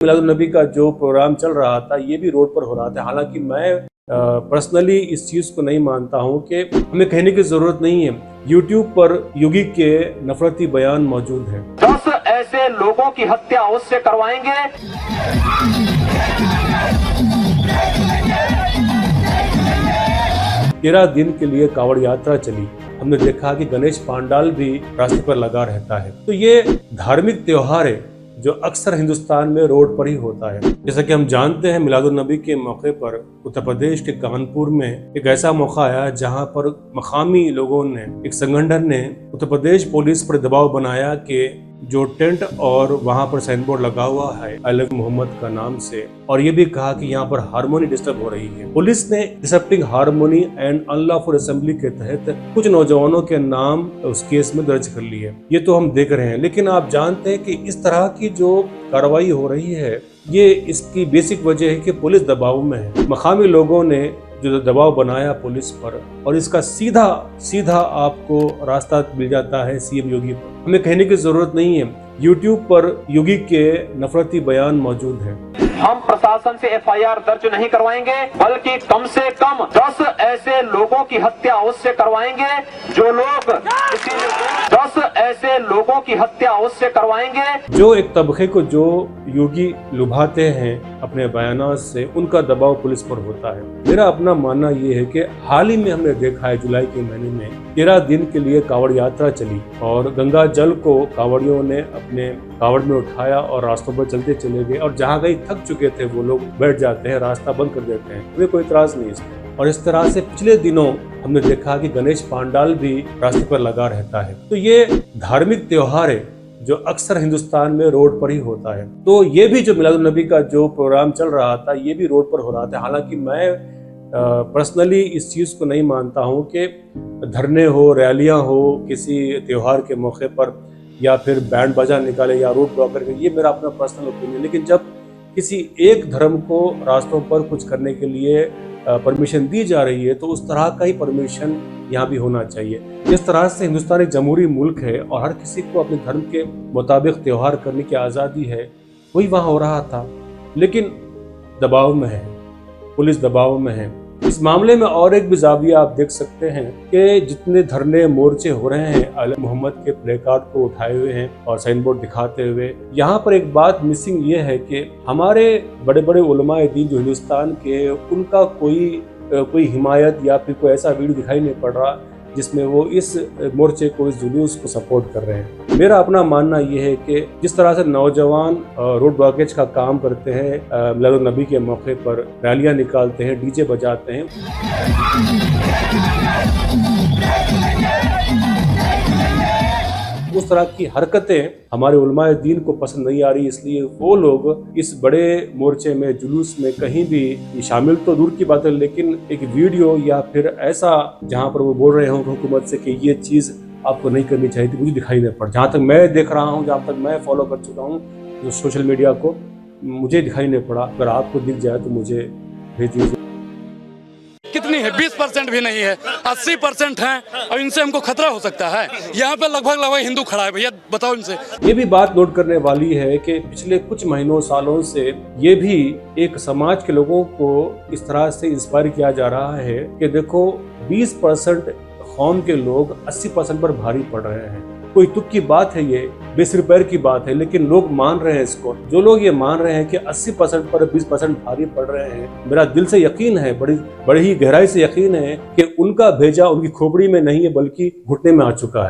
मिलादुन्नबी का जो प्रोग्राम चल रहा था ये भी रोड पर हो रहा था। हालांकि मैं पर्सनली इस चीज़ को नहीं मानता हूं कि हमें कहने की ज़रूरत नहीं है। यूट्यूब पर योगी के नफरती बयान मौजूद हैं। 10 ऐसे लोगों की हत्या उससे करवाएंगे। 13 दिन के लिए कांवड़ यात्रा चली। हमने देखा कि गणेश पांडाल भी रास्ते पर लगा रहता है। तो ये धार्मिक त्योहार है जो अक्सर हिंदुस्तान में रोड पर ही होता है। जैसा कि हम जानते हैं, मिलादुन्नबी के मौके पर उत्तर प्रदेश के कानपुर में एक ऐसा मौका आया जहां पर मकामी लोगों ने, एक संगठन ने उत्तर प्रदेश पुलिस पर दबाव बनाया कि जो टेंट और वहां पर साइन बोर्ड लगा हुआ है आई लव मोहम्मद का नाम से, और ये भी कहा कि यहाँ पर हारमोनी डिस्टर्ब हो रही है। पुलिस ने disrupting harmony and unlawful assembly के तहत कुछ नौजवानों के नाम उस केस में दर्ज कर लिए। ये तो हम देख रहे हैं, लेकिन आप जानते हैं कि इस तरह की जो कार्रवाई हो रही है ये इसकी बेसिक वजह है कि पुलिस दबाव में है। मकामी लोगों ने जो दबाव बनाया पुलिस पर, और इसका सीधा सीधा आपको रास्ता मिल जाता है सीएम योगी पर। हमें कहने की जरूरत नहीं है, यूट्यूब पर योगी के नफरती बयान मौजूद हैं। हम प्रशासन से एफआईआर दर्ज नहीं करवाएंगे, बल्कि कम से कम 10 ऐसे लोगों की हत्या उससे करवाएंगे जो लोग 10 ऐसे लोगों की हत्या उससे करवाएंगे जो एक तबके को जो योगी लुभाते हैं अपने बयानों से, उनका दबाव पुलिस पर होता है। मेरा अपना मानना ये है कि हाल ही में हमने देखा है जुलाई के महीने में 13 दिन के लिए कांवड़ यात्रा चली और गंगा जल को कांवड़ियों ने अपने कांवड़ में उठाया और रास्तों पर चलते चले गए, और जहाँ कहीं थक चुके थे वो लोग बैठ जाते हैं, रास्ता बंद कर देते हैं, वे कोई इतराज नहीं इसमें। और इस तरह से पिछले दिनों हमने देखा कि गणेश पांडाल भी रास्ते पर लगा रहता है। तो ये धार्मिक त्योहार है जो अक्सर हिंदुस्तान में रोड पर ही होता है। तो ये भी जो मिलादुन्नबी का जो प्रोग्राम चल रहा था ये भी रोड पर हो रहा था। हालांकि मैं पर्सनली इस चीज़ को नहीं मानता हूँ कि धरने हो, रैलियाँ हो किसी त्योहार के मौके पर, या फिर बैंड बाजा निकाले या रोड ब्लॉक करके, ये मेरा अपना पर्सनल ओपिनियन। लेकिन जब किसी एक धर्म को रास्तों पर कुछ करने के लिए परमिशन दी जा रही है तो उस तरह का ही परमिशन यहाँ भी होना चाहिए। इस तरह से हिंदुस्तान एक जमहूरी मुल्क है और हर किसी को अपने धर्म के मुताबिक त्यौहार करने की आज़ादी है, वही वहाँ हो रहा था। लेकिन दबाव में है, पुलिस दबाव में है। इस मामले में और एक भी जाविया आप देख सकते हैं कि जितने धरने मोर्चे हो रहे हैं आले मोहम्मद के प्ले कार्ड को उठाए हुए हैं और साइन बोर्ड दिखाते हुए, यहाँ पर एक बात मिसिंग ये है कि हमारे बड़े बड़े उलमाए दीन जो हिंदुस्तान के, उनका कोई हिमायत या फिर कोई ऐसा वीडियो दिखाई नहीं पड़ रहा जिसमें वो इस मोर्चे को, इस जुलूस को सपोर्ट कर रहे हैं। मेरा अपना मानना ये है कि जिस तरह से नौजवान रोड ब्लॉकेज का काम करते हैं, मिलादुन्नबी के मौके पर रैलियां निकालते हैं, डीजे बजाते हैं, उस तरह की हरकतें हमारे उलमाए दीन को पसंद नहीं आ रही, इसलिए वो लोग इस बड़े मोर्चे में, जुलूस में कहीं भी शामिल तो दूर की बात है, लेकिन एक वीडियो या फिर ऐसा जहां पर वो बोल रहे हों हुकूमत से कि ये चीज़ आपको नहीं करनी चाहिए थी, मुझे दिखाई नहीं पड़। जहाँ तक मैं देख रहा हूँ, जहाँ तक मैं फॉलो कर चुका हूँ जो सोशल मीडिया को, मुझे दिखाई नहीं पड़ा। अगर आपको दिख जाए तो मुझे भेज दीजिए। कितनी है? 20% भी नहीं है, 80% है, और इनसे हमको खतरा हो सकता है। यहाँ पे लगभग हिंदू खड़ा है, भैया बताओ इनसे। ये भी बात नोट करने वाली है कि पिछले कुछ महीनों सालों से ये भी एक समाज के लोगों को इस तरह से इंस्पायर किया जा रहा है कि देखो 20% कौम के लोग 80% पर भारी पड़ रहे हैं। कोई तुक की बात है, ये बेसिर पैर की बात है, लेकिन लोग मान रहे हैं इसको। जो लोग ये मान रहे हैं कि 80% पर 20% भारी पड़ रहे हैं, मेरा दिल से यकीन है, बड़ी ही गहराई से यकीन है कि उनका भेजा उनकी खोपड़ी में नहीं है बल्कि घुटने में आ चुका है।